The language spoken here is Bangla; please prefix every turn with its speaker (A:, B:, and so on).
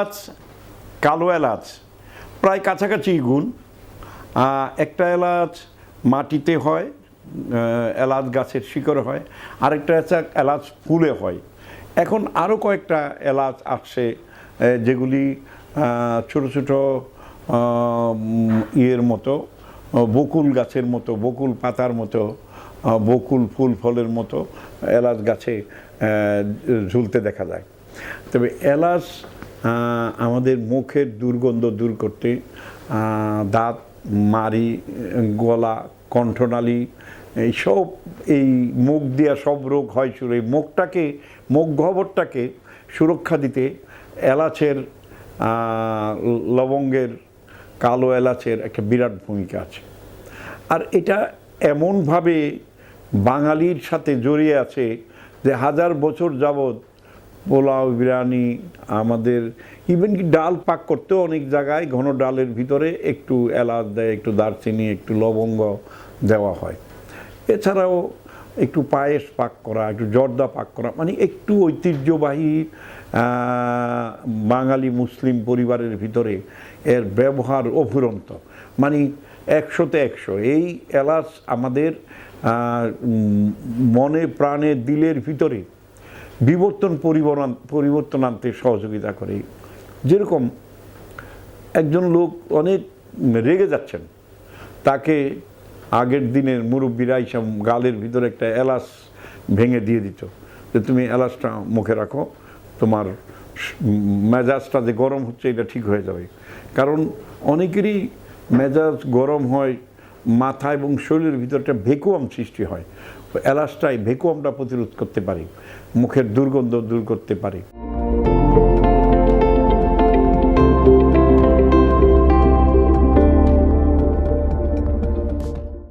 A: এলাচ, কালো এলাচ প্রায় কাছাকাছি গুণ। একটা এলাচ মাটিতে হয়, এলাচ গাছের শিকড়ে হয়, আরেকটা এলাচ ফুলে হয়। এখন আরও কয়েকটা এলাচ আসছে যেগুলি ছোট ছোট ইয়ের মতো, বকুল গাছের মতো, বকুল পাতার মতো, বকুল ফুল ফলের মতো এলাচ গাছে ঝুলতে দেখা যায়। তবে এলাচ আমাদের মুখের দুর্গন্ধ দূর করতে, দাঁত মাড়ি, গলা, কণ্ঠনালী, এইসব এই মুখ দিয়া সব রোগ হয় শুরু। এই মুখ গহ্বরটাকে সুরক্ষা দিতে এলাচের, লবঙ্গের, কালো এলাচের একটা বিরাট ভূমিকা আছে। আর এটা এমনভাবে বাঙালির সাথে জড়িয়ে আছে যে হাজার বছর যাবৎ পোলাও, বিরিয়ানি, আমাদের ইভেন কি ডাল পাক করতেও অনেক জায়গায় ঘন ডালের ভিতরে একটু এলাচ দেয়, একটু দারচিনি, একটু লবঙ্গ দেওয়া হয়। এছাড়াও একটু পায়েস পাক করা, একটু জর্দা পাক করা, মানে একটু ঐতিহ্যবাহী বাঙালি মুসলিম পরিবারের ভিতরে এর ব্যবহার অফুরন্ত, মানে 100-তে 100। এই এলাচ আমাদের মনে প্রাণে দিলের ভিতরে পরিবর্তন আনতে সহযোগিতা করে। যেরকম একজন লোক অনেক রেগে যাচ্ছেন, তাকে আগের দিনের মুরব্বীরা এসব গালের ভিতরে একটা এলাচ ভেঙে দিয়ে দিত যে তুমি এলাচটা মুখে রাখো, তোমার মেজাজটা যে গরম হচ্ছে এটা ঠিক হয়ে যাবে। কারণ অনেকেরই মেজাজ গরম হয়, মাথা এবং শরীরের ভিতরটা ভ্যাকুয়াম সৃষ্টি হয়। এলাচটাই ভ্যাকুয়ামটা প্রতিরোধ করতে পারে, মুখের দুর্গন্ধ দূর করতে পারে।